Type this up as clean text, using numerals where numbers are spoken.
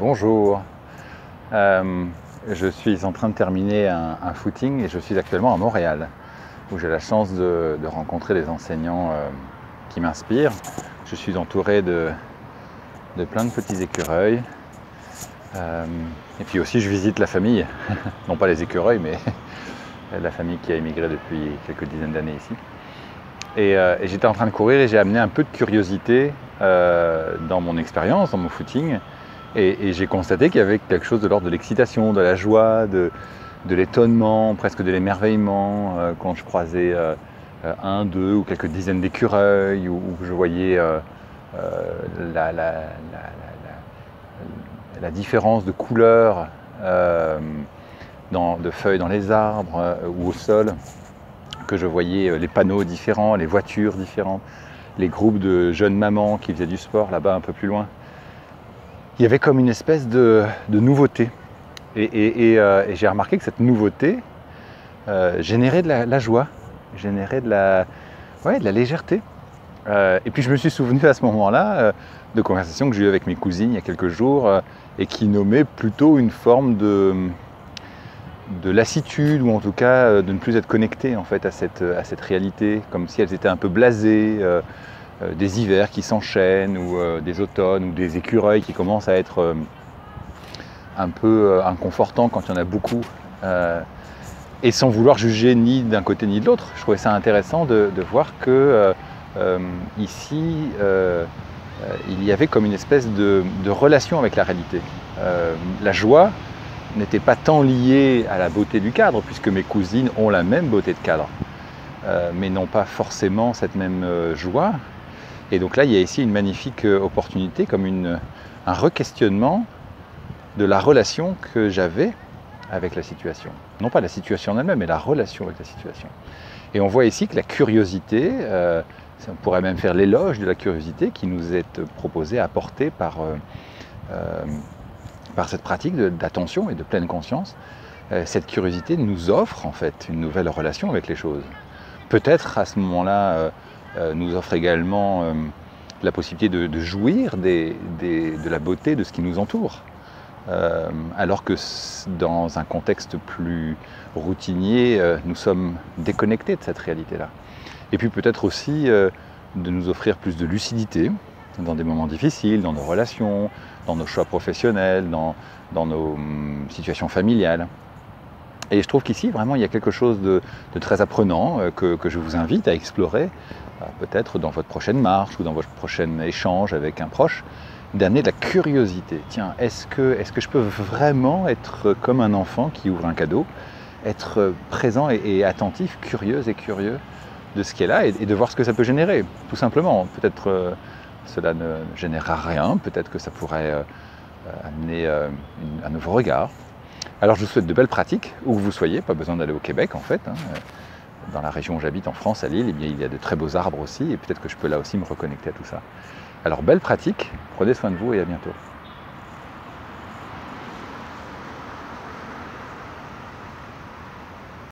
Bonjour, je suis en train de terminer un footing et je suis actuellement à Montréal où j'ai la chance de rencontrer des enseignants qui m'inspirent. Je suis entouré de plein de petits écureuils et puis aussi je visite la famille, non pas les écureuils mais la famille qui a émigré depuis quelques dizaines d'années ici. Et j'étais en train de courir et j'ai amené un peu de curiosité dans mon expérience, dans mon footing. Et j'ai constaté qu'il y avait quelque chose de l'ordre de l'excitation, de la joie, de l'étonnement, presque de l'émerveillement quand je croisais un, deux ou quelques dizaines d'écureuils, ou je voyais la différence de couleurs de feuilles dans les arbres ou au sol, que je voyais les panneaux différents, les voitures différentes, les groupes de jeunes mamans qui faisaient du sport là-bas un peu plus loin. Il y avait comme une espèce de nouveauté. Et j'ai remarqué que cette nouveauté générait de la joie, générait de la légèreté. Et puis je me suis souvenu à ce moment-là de conversations que j'ai eues avec mes cousines il y a quelques jours et qui nommaient plutôt une forme de lassitude, ou en tout cas de ne plus être connectées en fait, à cette réalité, comme si elles étaient un peu blasées. Des hivers qui s'enchaînent, ou des automnes, ou des écureuils qui commencent à être un peu inconfortants quand il y en a beaucoup, et sans vouloir juger ni d'un côté ni de l'autre. Je trouvais ça intéressant de voir que ici, il y avait comme une espèce de relation avec la réalité. La joie n'était pas tant liée à la beauté du cadre, puisque mes cousines ont la même beauté de cadre, mais n'ont pas forcément cette même joie. Et donc là, il y a ici une magnifique opportunité, comme un re-questionnement de la relation que j'avais avec la situation. Non pas la situation en elle-même, mais la relation avec la situation. Et on voit ici que la curiosité, on pourrait même faire l'éloge de la curiosité qui nous est proposée, apportée par cette pratique d'attention et de pleine conscience. Cette curiosité nous offre en fait une nouvelle relation avec les choses. Peut-être à ce moment-là, nous offre également la possibilité de jouir de la beauté de ce qui nous entoure. Alors que dans un contexte plus routinier, nous sommes déconnectés de cette réalité-là. Et puis peut-être aussi de nous offrir plus de lucidité dans des moments difficiles, dans nos relations, dans nos choix professionnels, dans nos situations familiales. Et je trouve qu'ici, vraiment, il y a quelque chose de très apprenant que je vous invite à explorer, peut-être dans votre prochaine marche ou dans votre prochain échange avec un proche, d'amener de la curiosité. Tiens, est-ce que je peux vraiment être comme un enfant qui ouvre un cadeau, être présent et attentif, curieuse et curieux de ce qui est là, et de voir ce que ça peut générer, tout simplement. Peut-être cela ne générera rien, peut-être que ça pourrait amener un nouveau regard. Alors je vous souhaite de belles pratiques, où que vous soyez, pas besoin d'aller au Québec en fait. Dans la région où j'habite, en France, à Lille, eh bien, il y a de très beaux arbres aussi, et peut-être que je peux là aussi me reconnecter à tout ça. Alors belle pratique, prenez soin de vous et à bientôt.